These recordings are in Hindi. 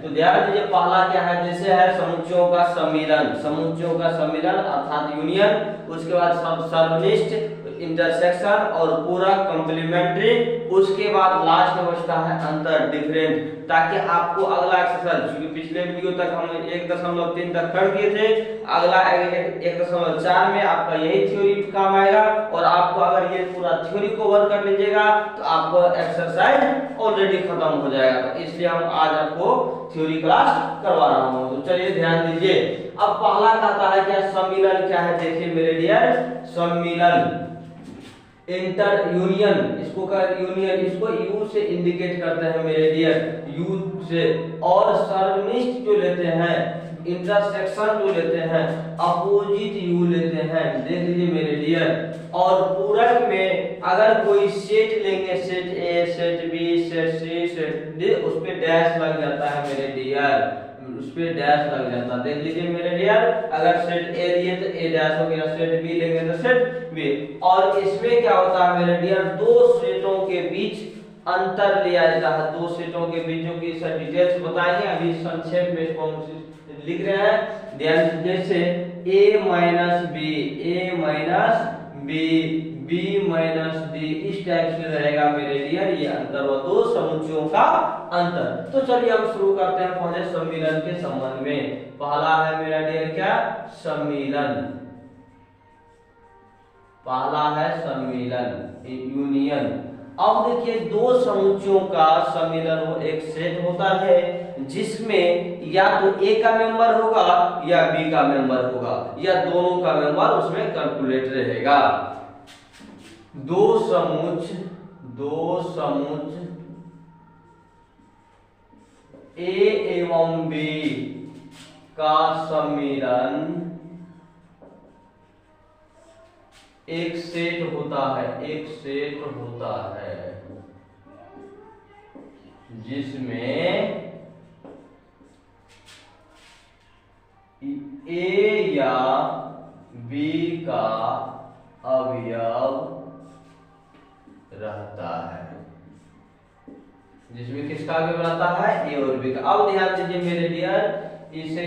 तो ध्यान दीजिए पहला क्या है, जैसे है समुच्चयों का सम्मिलन, समुच्चयों का सम्मिलन अर्थात यूनियन, उसके बाद सब सर्वनिष्ठ, इंटरसेक्शन और पूरा कॉम्प्लीमेंट्री, उसके बाद लास्ट में बचता है अंतर डिफरेंट, ताकि आपको अगला एक्सरसाइज, क्योंकि पिछले वीडियो तक हम 1.3 तक कर दिए थे, अगला 1.4 में आपका यही थ्योरी काम आएगा, और आपको अगर ये पूरा थ्योरी को वर्क कर लीजिएगा तो आपको एक्सरसाइज ऑलरेडी खत्म हो जाएगा। तो इसलिए हम आज आपको थ्योरी क्लास करवा रहा हूं। तो चलिए ध्यान दीजिए, अब पहला कहता है क्या, सम्मिलन क्या है, देखिए मेरे डियर, सम्मिलन इंटर यूनियन, इसको कर यूनियन, इसको यू से इंडिकेट करते हैं मेरे डियर, यू से, और सर्वनिष्ठ जो लेते हैं, इंटरसेक्शन जो लेते हैं, अपोजिट यू लेते हैं, देख लीजिए मेरे डियर, और पूरक में अगर कोई सेट लेंगे, set A, set B, set C, set D, उस पे डैश लग जाता है मेरे डियर, उस पे डैश लग जाता है, देख लीजिए मेरे डियर, अगर सेट ए लिए तो ए डैश हो गया, सेट बी लेंगे तो सेट बी, और इसमें क्या होता है मेरे डियर, दो सेटों के बीच अंतर लिया जाता है, दो सेटों के बीच, जो कि सर डिटेल्स बताएंगे, अभी संक्षेप में इसको हम लिख रहे हैं, ध्यान, जैसे a minus B, a minus B, b minus D, इस टाइप से रहेगा मेरे डियर ये अंतर, व दो समुच्चयों का अंतर। तो चलिए हम शुरू करते हैं पहले सम्मिलन के संबंध में। पहला है मेरा डियर क्या, सम्मिलन, पहला है सम्मिलन यूनियन। अब देखिए दो समुच्चयों का सम्मिलन हो, एक सेट होता है जिसमें या तो ए का मेंबर होगा या बी का मेंबर होगा, या दोनों का मेंबर उसमें कैलकुलेट रहेगा। दो समुच्च ए एवं बी का सम्मिलन एक सेट होता है, एक सेट होता है जिसमें ए या बी का अवयव रहता है, जिसमें किसका अवयव रहता है, ए और बी का। अब ध्यान दीजिए मेरे डियर, इसे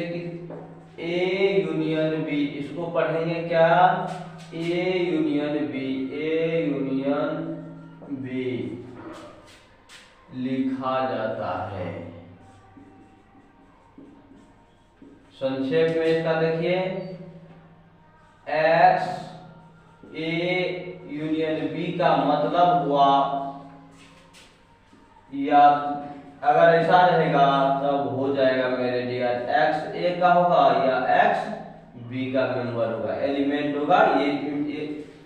ए यूनियन बी, इसको पढ़ेंगे क्या, A union B, A union B लिखा जाता है। संक्षेप में इसका देखिए, एक्स ए यूनियन बी का मतलब हुआ, या अगर ऐसा रहेगा तब हो जाएगा मेरे डियर, एक्स ए का होगा या एक्स बी का मेंबर होगा, एलिमेंट होगा, ये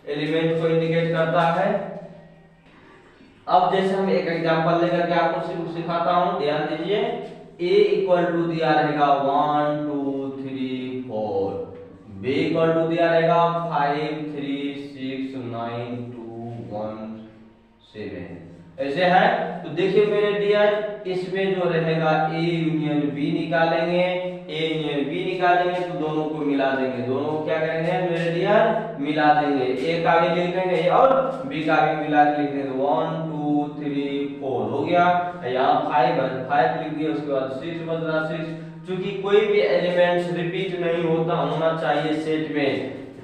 एलिमेंट को इंडिकेट करता है। अब जैसे हम एक एग्जांपल लेकर के आपको सिखाता हूं, ध्यान दीजिए, a इक्वल टू दिया रहेगा 1 2 3 4, b इक्वल टू दिया रहेगा 5 3 6 9 2 1 7, ऐसे है। तो देखिए मेरे डियर, इसमें जो रहेगा a यूनियन b निकालेंगे, a यूनियन b निकालेंगे तो दोनों को मिला देंगे, दोनों को क्या करेंगे मेरे डियर, मिला देंगे, a का भी लिख देंगे और b का भी मिला के लिख देंगे, 1 2 3 4 हो गया, यहाँ 5 लिख दिया, उसके बाद 6 बचना 6, क्योंकि कोई भी एलिमेंट्स रिपीट नहीं होना चाहिए सेट में,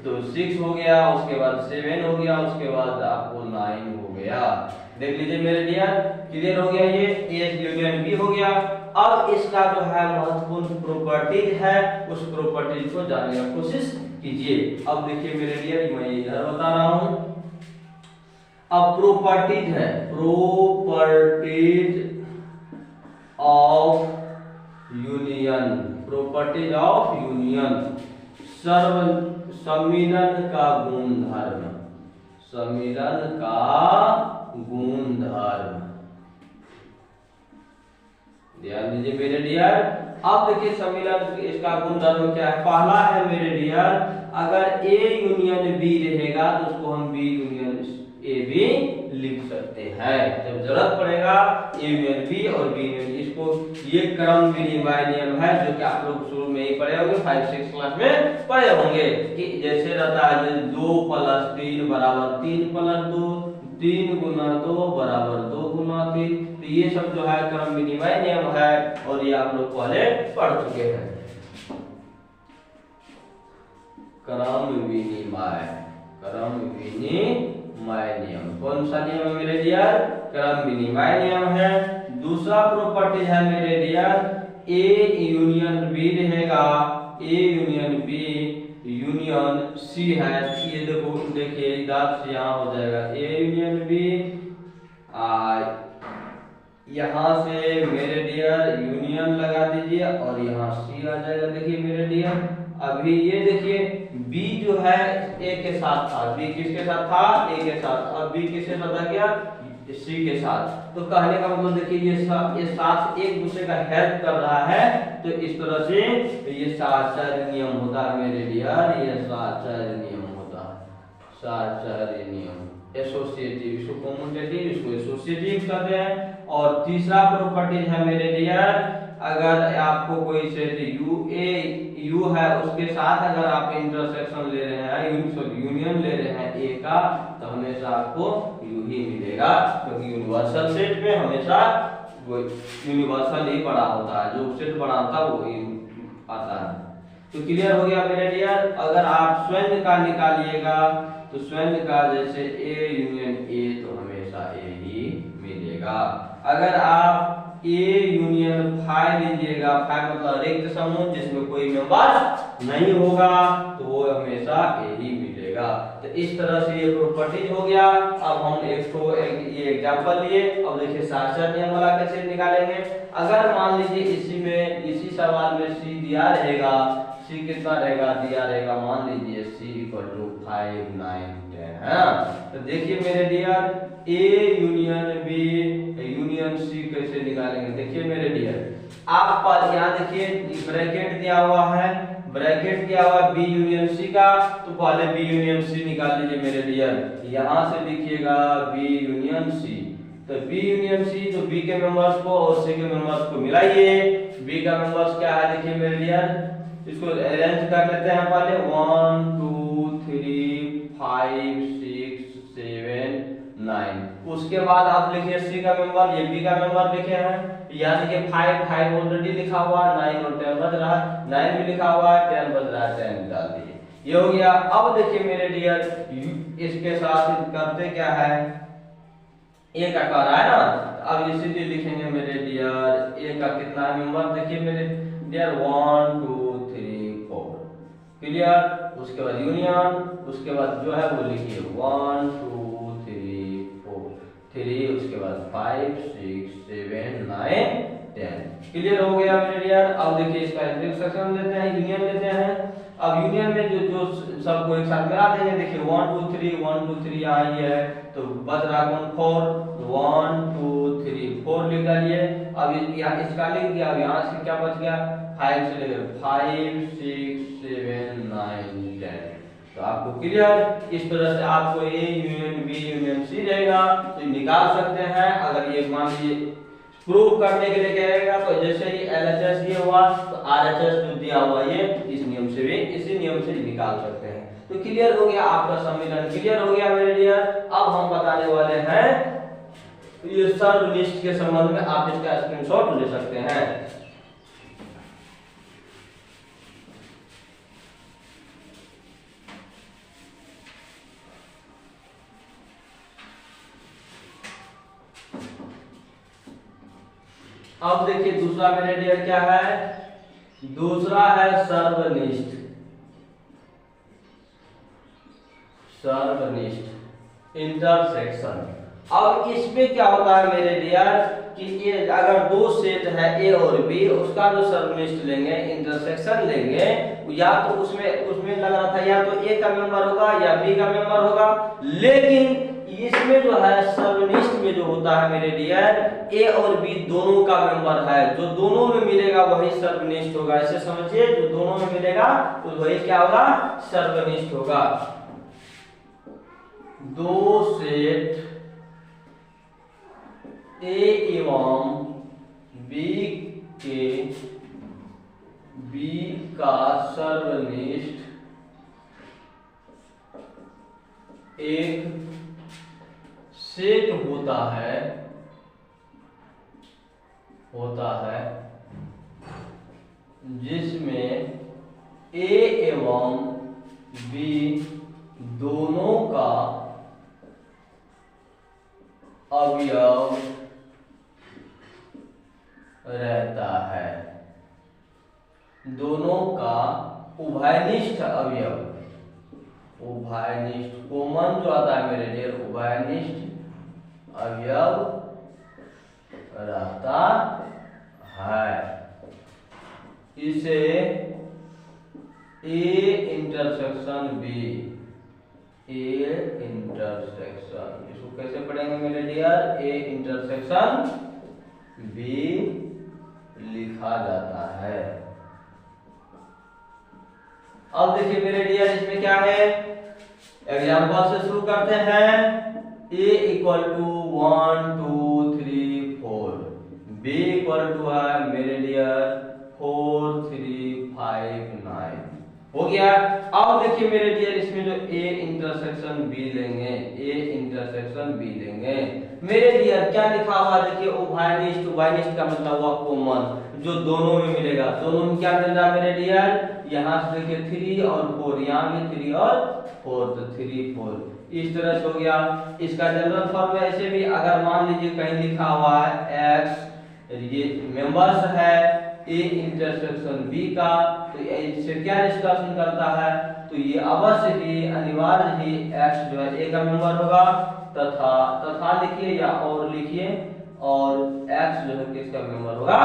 तो 6 हो गया, उसके बाद 7 हो गया, उसके बाद आपको 9 हो गया। देख लीजिए मेरे डियर, क्लियर हो गया, ये ए यूनियन बी हो गया। अब इसका जो है महत्वपूर्ण प्रॉपर्टीज है, उस प्रॉपर्टीज को जानने की कोशिश कीजिए। अब देखिए मेरे डियर, मैं इधर बता रहा हूं, अब प्रॉपर्टीज है, properties of union, properties of union, सम्मिलन का गुणधर्म, सम्मिलन का गुणधर्म, ध्यान दीजिए मेरे डियर। अब देखिए सम्मिलन इसका गुणधर्म क्या है, पहला है मेरे डियर, अगर ए यूनियन बी रहेगा तो उसको हम बी यूनियन ए भी लिख सकते हैं, जब जरूरत पड़ेगा ए यूनियन बी और बी यूनियन, इसको ये क्रम विनिमय नियम है जो कि आप लोग शुरू में ही पढ़े होंगे, 5-6 क्लास में पढ़े होंगे, कि जैसे रहता है 2 + 3 = 3 + 2, 3 × 2 = 2 × 3, तो ये सब जो है क्रम विनिमय नियम है और ये आप लोग पहले पढ़ चुके हैं। क्रम विनिमय नियम कौन सा नियम है मेरे डियर? क्रम विनिमय नियम है। दूसरा प्रॉपर्टी है मेरे डियर ए यूनियन बी रहेगा, A union B union C है। ये देखिए इधर से यहाँ हो जाएगा ए यूनियन बी, यहाँ से मेरे डियर यूनियन लगा दीजिए और यहाँ सी आ जाएगा। देखिए मेरे डियर अभी ये देखिए बी जो है ए के साथ था, बी किसके साथ था? ए के साथ। अब बी किसके साथ आ गया? सी के साथ। तो कहने का मतलब देखिए ये साथ एक दूसरे का हेल्प कर रहा है, तो इस तरह से ये साहचर्य नियम होता है मेरे डियर, ये साहचर्य नियम होता है, साहचर्य नियम। एसोसिएटिव, इसको कम्यूटेटिव, इसको एसोसिएटिव कहते हैं। और तीसरा प्रॉपर्टी है मेरे डियर अगर आपको कोई से यू है उसके साथ अगर आप इंटरसेक्शन ले रहे हैं, यूनियन ले रहे हैं ए का, तो हमेशा आपको यू ही मिलेगा, क्योंकि यूनिवर्सल सेट में हमेशा वो यूनिवर्सल ही बड़ा होता है, जो सेट बड़ा होता है वो आता है। तो क्लियर हो गया मेरे डियर। अगर आप स्वयं का निकालिएगा तो स्वयं का जैसे ए यूनियन ए तो हमेशा ए ही मिलेगा। अगर आप ए यूनियन फाई लीजिएगा, फाई मतलब रिक्त समूह जिसमें कोई मेंबर नहीं होगा, तो वो हमेशा ए ही मिलेगा। तो इस तरह से ये प्रॉपर्टीज हो गया। अब हम ये एग्जांपल लिए। अब देखिए साहचर्य नियम वाला कैसे निकालेंगे। अगर मान लीजिए इसी सवाल में सी दिया रहेगा, सी कितना रहेगा? दिया रहेगा मान लीजिए सी इक्वल टू 5, 9, 10 है। तो देखिए मेरे dear A union B union C कैसे निकालेंगे? देखिए मेरे डियर आप पास यहाँ देखिए ब्रैकेट दिया हुआ है, ब्रैकेट दिया हुआ बी यूनियन सी का, तो पहले बी यूनियन सी निकाल लीजिए मेरे डियर। यहाँ से लिखिएगा बी यूनियन सी, तो बी यूनियन सी, तो बी के मेंबर्स को और सी के मेंबर्स को मिलाइए। बी का मेंबर्स क्या है देखिए मेरे डियर, इसको अरेंज कर लेते हैं पहले 1 2 3 5 6 7 9। उसके बाद आप लिखिए सी का मेंबर, ये बी का मेंबर लिखे हैं, यहाँ देखिए 5 ऑलरेडी लिखा हुआ है, 9 और 10 बज रहा है, 9 भी लिखा हुआ है, 10 बज रहा है, 10 डाल दीजिए। ये हो गया। अब देखिए मेरे डियर इसके साथ करते क्या है, ए का कह रहा है ना, अब इसीलिए लिखेंगे मेरे डियर ए का कितना मेंबर देखिए मेरे डियर 1 2 3 4 क्लियर। उसके बाद यूनियन, उसके बाद जो है वो लिखिए 1 2 3 4 3, उसके बाद 5 6 7 9 10 क्लियर हो गया मेरे डियर। अब देखिए इसका इंटरसेक्शन लेते हैं, यूनियन लेते हैं। अब यूनियन में जो सबको एक साथ मिला देंगे। देखिए 1 2 3 आई है, तो बच रहा कौन 4, 1 2 3 4 लिख डालिए। अब यहाँ इसका लिख दिया, अब यहाँ से क्या बच गया 5 से लेकर 5 6 7 9 10। तो आपको क्लियर इस तरह से आपको A union B union C रहेगा, तो निकाल सकते हैं। अगर ये मान लीजिए प्रूव करने के लिए कहेगा, तो जैसे ही एलएचएस ये हुआ तो आरएचएस जो दिया हुआ ये इस नियम से भी इसी नियम से निकाल सकते हैं। तो क्लियर हो गया, आपका सम्मिलन क्लियर हो गया मेरे डियर। अब हम बताने वाले हैं ये सर्वनिष्ठ के संबंध में, आप इसका स्क्रीनशॉट ले सकते हैं। अब देखिए दूसरा मेरे डियर क्या है, दूसरा है सर्वनिष्ठ। सर्वनिष्ठ इंटरसेक्शन। अब इसमें क्या होता है मेरे डियर कि ये अगर दो सेट है ए और बी, उसका जो सर्वनिष्ठ लेंगे इंटरसेक्शन लेंगे, या तो उसमें लग रहा था या तो ए का मेंबर होगा या बी का मेंबर होगा, लेकिन इसमें जो है सर्वनिष्ठ में जो होता है मेरे डियर ए और बी दोनों का मेंबर है, जो दोनों में मिलेगा वही सर्वनिष्ठ होगा। ऐसे समझिए, जो दोनों में मिलेगा तो वही क्या होगा, सर्वनिष्ठ होगा। दो सेट ए एवं बी का सर्वनिष्ठ एक सेट होता है होता है जिसमें ए एवं बी दोनों का अवयव रहता है, दोनों का उभयनिष्ठ अवयव, उभयनिष्ठ कॉमन जो आता है मेरे डियर, उभयनिष्ठ अवयव रहता है। इसे A intersection B, A intersection, इसको कैसे पढ़ेंगे मेरे डियर, ए इंटरसेक्शन बी लिखा जाता है। अब देखिए मेरे डियर इसमें क्या है, एग्जाम्पल से शुरू करते हैं। A equal to 1 2 3 4, B equal to है मेरे डियर 4 3 5 9, हो गया। अब देखिए मेरे डियर इसमें जो ए इंटरसेक्शन बी लेंगे, ए इंटरसेक्शन बी लेंगे मेरे डियर, क्या लिखा हुआ है देखिए, उभयनिष्ठ, उभयनिष्ठ का मतलब हुआ कॉमन, जो दोनों में मिलेगा। दोनों में क्या मिल रहा है मेरे डियर, यहाँ से देखिए 3 और 4, यहाँ भी 3 और 4, तो 3 4 इस तरह से हो गया। इसका जनरल फॉर्म ऐसे भी, अगर मान लीजिए कहीं लिखा हुआ है एक्स, ये मेंबर्स है ए इंटरसेक्शन बी का, तो इससे क्या डिस्कशन करता है, तो ये अवश्य ही अनिवार्य ही एक्स जो है ए का मेंबर होगा, तथा लिखिए या और लिखिए, और एक्स जो है किसका मेंबर होगा,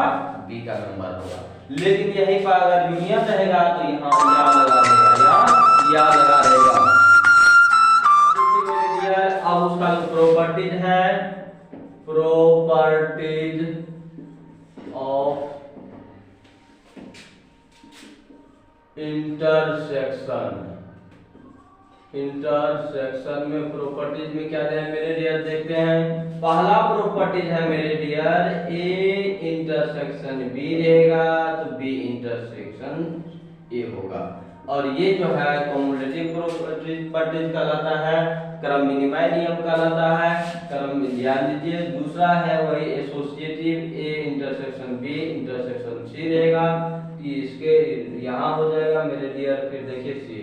बी का मेंबर होगा। लेकिन यही पर अगर यूनियन रहेगा तो यहाँ या लगा रहेगा, या लगा रहेगा। अब उसका जो प्रॉपर्टीज है, प्रॉपर्टीज ऑफ इंटरसेक्शन, इंटरसेक्शन में प्रॉपर्टीज में क्या है मेरे डियर, देखते हैं। पहला प्रॉपर्टीज है मेरे डियर, ए इंटरसेक्शन बी रहेगा तो बी इंटरसेक्शन ए होगा, और ये जो है कॉम्युलेटिव प्रॉपर्टीज कहलाता है, क्रम विनिमय नियम कहलाता है, क्रम ध्यान दीजिए। दूसरा है वही associative, A intersection B intersection C रहेगा, इसके यहाँ हो जाएगा मेरे डियर, फिर देखिए सी,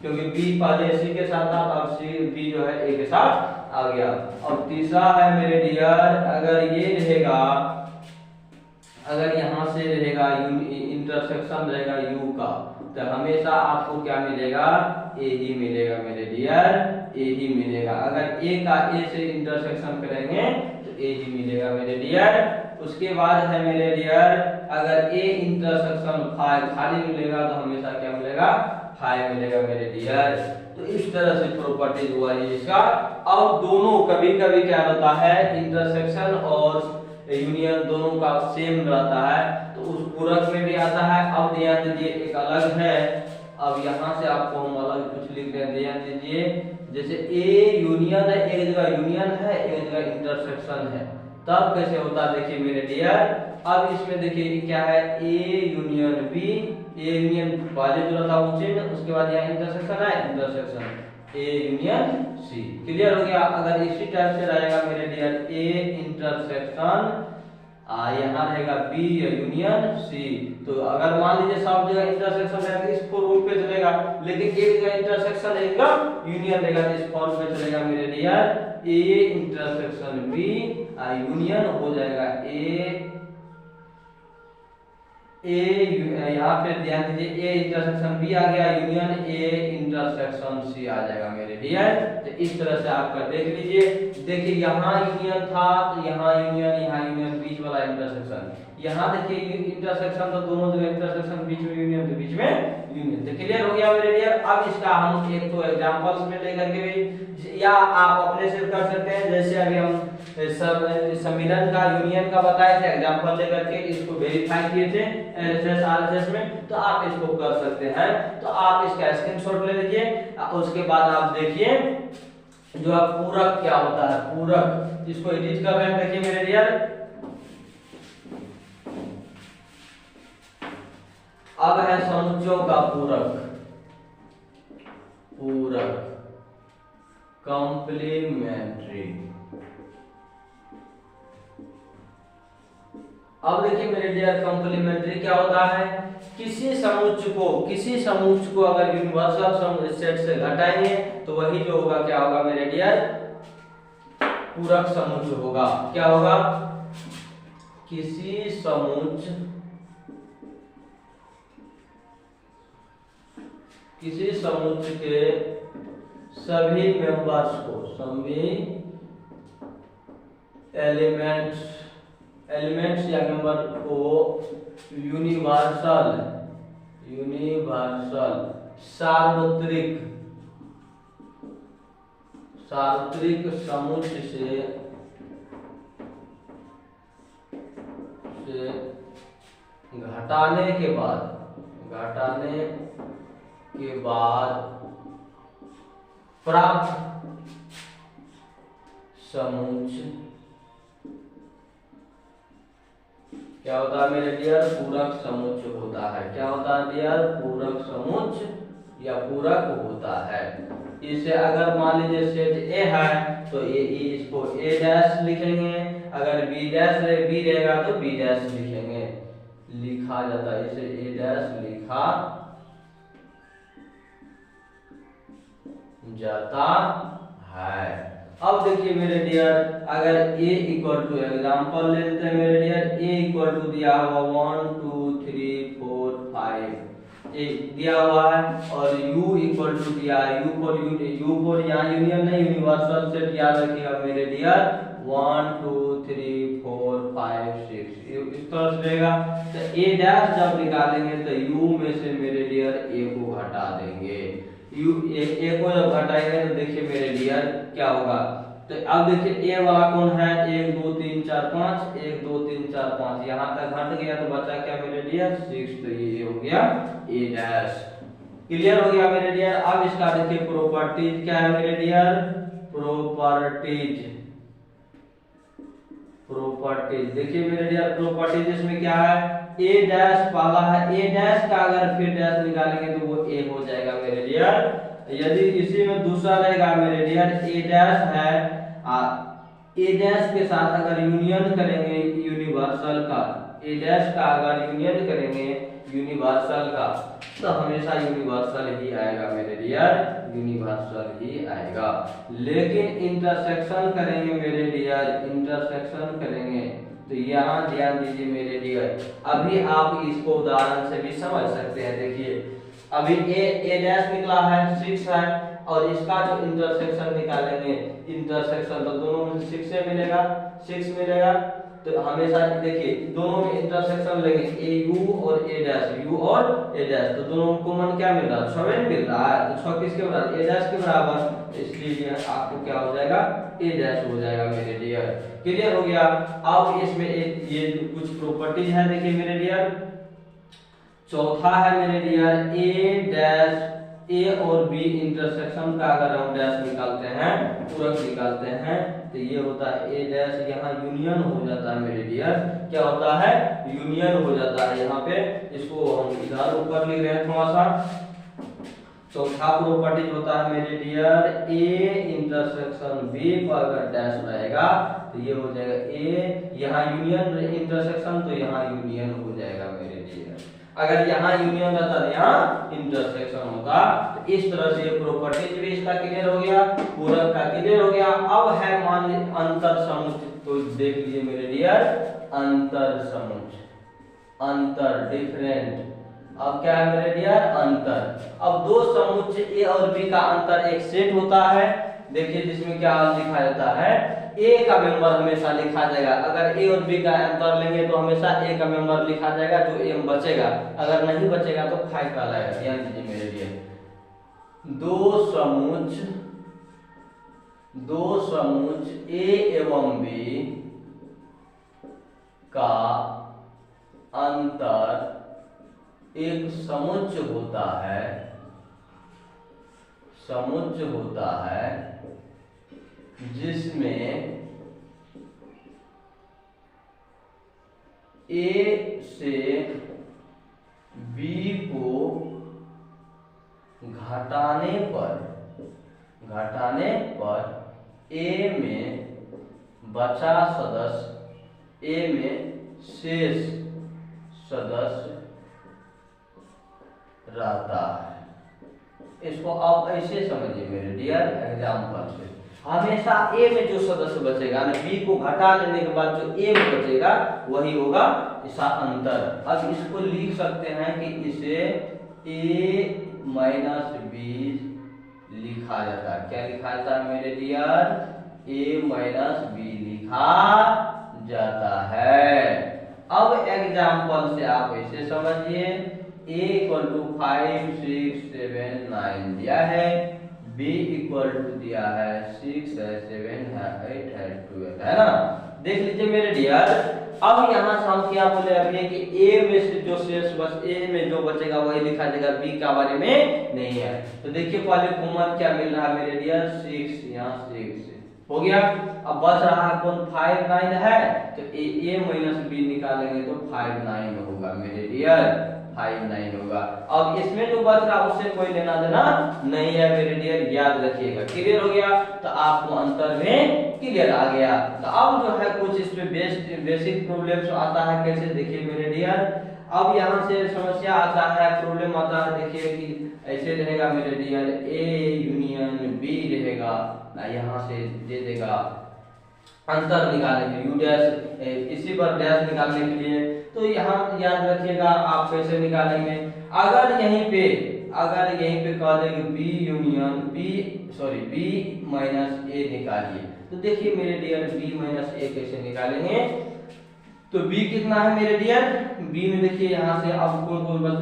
क्योंकि बी पहले सी के साथ था, अब सी बी जो है ए के साथ आ गया। और तीसरा है मेरे डियर, अगर ये रहेगा, अगर यहाँ से रहेगा इंटरसेक्शन रहेगा यू का, तो हमेशा आपको क्या मिलेगा, ए ही मिलेगा मेरे डियर, ए ही मिलेगा। अगर ए का ए से इंटरसेक्शन करेंगे तो ए ही मिलेगा मेरे डियर। उसके बाद है मेरे डियर, अगर ए इंटरसेक्शन खाली मिलेगा तो हमेशा क्या मिलेगा, 5 मिलेगा मेरे डियर। तो इस तरह से प्रॉपर्टीज हुआ है इसका। अब दोनों कभी कभी क्या होता है, इंटरसेक्शन और यूनियन दोनों का सेम रहता है, तो उस पूरक में भी आता है। अब ध्यान दीजिए एक अलग है, अब यहाँ से आपको हम अलग कुछ लिख रहे हैं, ध्यान दीजिए। जैसे ए यूनियन है, एक जगह यूनियन है, एक जगह इंटरसेक्शन है, तब कैसे होता है देखिए मेरे डियर। अब इसमें देखिए क्या है, A union B, A union पहले जो था वो चेन, उसके बाद यहाँ इंटरसेक्शन है, intersection A union C, clear हो गया। अगर इसी टाइप से रहेगा मेरे डियर, ए इंटरसेक्शन यहाँ रहेगा बी यूनियन सी, तो अगर मान लीजिए सब जगह इंटरसेक्शन रहेगा इस फॉर्म पे चलेगा, लेकिन एक जगह इंटरसेक्शन रहेगा यूनियन रहेगा तो इस फॉर्म पे चलेगा मेरे dear, A intersection B union हो जाएगा यहाँ पे ध्यान दीजिए, ए इंटरसेक्शन बी आ गया, यूनियन ए इंटरसेक्शन सी आ जाएगा मेरे डियर। तो इस तरह से आपका देख लीजिए, देखिए यहाँ यूनियन था तो यहाँ यूनियन बीच वाला इंटरसेक्शन, यहाँ देखिए इंटरसेक्शन तो दोनों जगह इंटरसेक्शन, बीच में यूनियन तो बीच में यूनियन, तो क्लियर हो गया मेरे डियर। अब इसका हम एक तो एग्जांपल्स में लेकर के भी, या आप अपने से कर सकते हैं, जैसे अभी हम सम्मिलन का यूनियन का बताए थे, एग्जांपल लेकर के इसको वेरीफाई किए थे एलएसएस आरएसएस में, तो आप इसको कर सकते हैं। तो आप इसका स्क्रीनशॉट ले लीजिए, उसके बाद आप देखिए जो आप पूरक क्या होता है, पूरक इसको एडिट कर रहे हैं, देखिए मेरे डियर। अब है समुच्चयों का पूरक, पूरक कॉम्प्लीमेंट्री, अब देखिए मेरे डियर कंप्लीमेंट्री क्या होता है, किसी समुच्च को अगर यूनिवर्सल सेट से घटाएंगे तो वही जो होगा क्या होगा मेरे डियर, पूरक समुच्च होगा। क्या होगा, किसी समुच्च के सभी मेंबर्स को, सभी एलिमेंट्स या मेंबर को यूनिवर्सल सार्वत्रिक समुच्च से घटाने के बाद प्राप्त समुच्च क्या होता है मेरे डियर, पूरक समुच्च होता है। क्या होता है डियर, पूरक समुच्च या पूरक होता है। इसे अगर मान लीजिए सेट ए है तो इसको ए डैश लिखेंगे, अगर बी डैश बी रहेगा तो बी डैश लिखेंगे, लिखा जाता है, इसे ए डैश लिखा जाता है। अब देखिए मेरे डियर, अगर a इक्वल टू, एग्जाम्पल लेते हैं मेरे डियर, a इक्वल टू दिया हुआ 1 2 3 4 5 दिया हुआ है, और u इक्वल टू दिया है, u फॉर यहाँ यूनियन नहीं, यूनिवर्सल सेट याद रखिएगा मेरे डियर, 1 2 3 4 5 6 इस तरह से रहेगा। तो a डैश जब निकालेंगे तो u में से मेरे डियर a को घटा देंगे, a को जब घटाएंगे तो देखिए मेरे डियर क्या होगा। तो अब देखिए a वाला कौन है, 1 2 3 4 5, 1 2 3 4 5, यहाँ तक घट गया तो बचा क्या मेरे डियर 6, तो ये हो गया a डैश। क्लियर हो गया मेरे डियर। अब इसका देखिए प्रॉपर्टीज क्या है मेरे डियर, प्रॉपर्टीज देखिए मेरे डियर, प्रॉपर्टीज इसमें क्या है, a डैश पहला है, a डैश का अगर फिर डैश निकालेंगे तो वो a हो जाएगा मेरे डियर। यदि इसी में दूसरा रहेगा मेरे डियर, a डैश है, a डैश के साथ अगर यूनियन करेंगे यूनिवर्सल का, a डैश का अगर यूनियन करेंगे यूनिवर्सल का तो हमेशा यूनिवर्सल ही आएगा मेरे डियर, यूनिवर्सल ही आएगा। लेकिन इंटरसेक्शन करेंगे मेरे डियर, इंटरसेक्शन करेंगे तो यहाँ ध्यान दीजिए मेरे डियर, अभी आप इसको उदाहरण से भी समझ सकते हैं। देखिए अभी a डैश निकला है 6 है, और इसका जो इंटरसेक्शन निकालेंगे इंटरसेक्शन, तो दोनों में 6 मिलेगा, 6 मिलेगा, तो हमेशा देखिए दोनों में इंटरसेक्शन लेंगे, ए यू और ए डैश, तो दोनों को कॉमन क्या मिल रहा है, 6 मिल रहा है, तो 6 किसके बराबर, ए डैश के बराबर, इसलिए आपको क्या हो जाएगा, ए डैश हो जाएगा मेरे डियर। क्लियर हो गया। अब इसमें एक ये कुछ प्रॉपर्टीज है, देखिए मेरे डियर, चौथा है मेरे डियर, ए डैश, ए और बी इंटरसेक्शन का अगर हम डैश निकालते हैं, पूरक निकालते हैं, तो ये होता है ए डैश, यहाँ यूनियन हो जाता है मेरे डियर, क्या होता है, यूनियन हो जाता है। यहाँ पे इसको हम इधर ऊपर लिख रहे हैं थोड़ा सा। चौथा प्रॉपर्टी होता है मेरे डियर, ए इंटरसेक्शन बी पर अगर डैश रहेगा तो ये हो जाएगा ए, यहाँ यूनियन इंटरसेक्शन, तो यहाँ यूनियन हो जाएगा मेरे डियर। अगर यहाँ यूनियन रहता तो यहाँ इंटरसेक्शन होता। तो इस तरह से ये प्रॉपर्टीज भी इसका क्लियर हो गया, पूरक का क्लियर हो गया। अब है मान लीजिए अंतर समुच्च, तो देख लीजिए मेरे डियर, अंतर समुच्च, अंतर डिफरेंट। अब क्या है मेरे डियर, अंतर। अब दो समुच्च ए और बी का अंतर एक सेट होता है, देखिए जिसमें क्या लिखा जाता है, ए का मेंबर हमेशा लिखा जाएगा। अगर ए और बी का अंतर लेंगे तो हमेशा ए का मेंबर लिखा जाएगा, जो एम बचेगा, अगर नहीं बचेगा तो फाइव कहलाएगा। ध्यान दीजिए मेरे लिए, दो समुच्च ए एवं बी का अंतर एक समुच्च होता है जिसमें ए से बी को घटाने पर ए में बचा सदस्य, ए में शेष सदस्य रहता है। इसको आप ऐसे समझिए मेरे डियर एग्जाम्पल से, हमेशा ए में जो सदस्य बचेगा ना, बी को घटा लेने के बाद जो ए में बचेगा वही होगा इसका अंतर। अब इसको लिख सकते हैं कि इसे a माइनस बी लिखा जाता है। क्या लिखा जाता है मेरे डियर? a माइनस बी लिखा जाता है। अब एग्जाम्पल से आप ऐसे समझिए, a इक्वल टू 5 6 7 9 दिया है, b इक्वल टू दिया है 6 है 7 है 8 है 12 है ना। देख लीजिए मेरे डियर, अब यहाँ से हम क्या बोले अभी कि a में से जो शेष बस a में जो बचेगा वही लिखा जाएगा, b का बारे में नहीं है। तो देखिए पहले कॉमन क्या मिल रहा है मेरे डियर? 6, यहाँ 6 हो गया। अब बच रहा है कौन? 5 9 है, तो a माइनस b निकालेंगे तो 5 9 होगा मेरे डियर, 5 9 होगा। अब इसमें जो बच रहा उससे कोई लेना देना नहीं है मेरे डियर, याद रखिएगा। क्लियर हो गया? तो आपको अंतर में क्लियर आ गया। तो अब जो है कुछ इस पे बेसिक प्रॉब्लम्स आता है, कैसे देखिए मेरे डियर। अब यहाँ से समस्या आता है, प्रॉब्लम आता है, देखिए कि ऐसे रहेगा मेरे डियर, ए यूनियन बी रहेगा ना, यहाँ से दे देगा अंतर निकालेंगे यू डैश, इसी पर डैश निकालने के लिए। तो यहाँ याद रखिएगा आप कैसे निकालेंगे। अगर यहीं पे कह देंगे बी यूनियन बी माइनस ए निकालिए, तो देखिए मेरे डियर बी माइनस ए कैसे निकालेंगे। तो b कितना है मेरे डियर? b में देखिए यहाँ से अब कौन बच,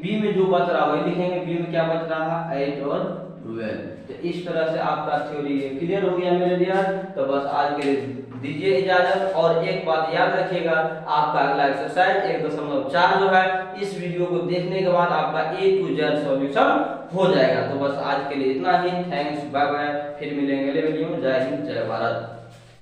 b में जो बच रहा वही लिखेंगे। b में क्या बच रहा है? 8 और 12। तो इस तरह से आपका थ्योरी क्लियर हो गया मेरे डियर। तो बस आज के लिए दीजिए इजाजत, और एक बात याद रखिएगा, आपका अगला एक्सरसाइज 1.4 जो है इस वीडियो को देखने के बाद आपका A to Z सॉल्यूशन हो जाएगा। तो बस आज के लिए इतना ही। थैंक्स, बाय बाय, फिर मिलेंगे अगले वीडियो में। जय हिंद, जय भारत।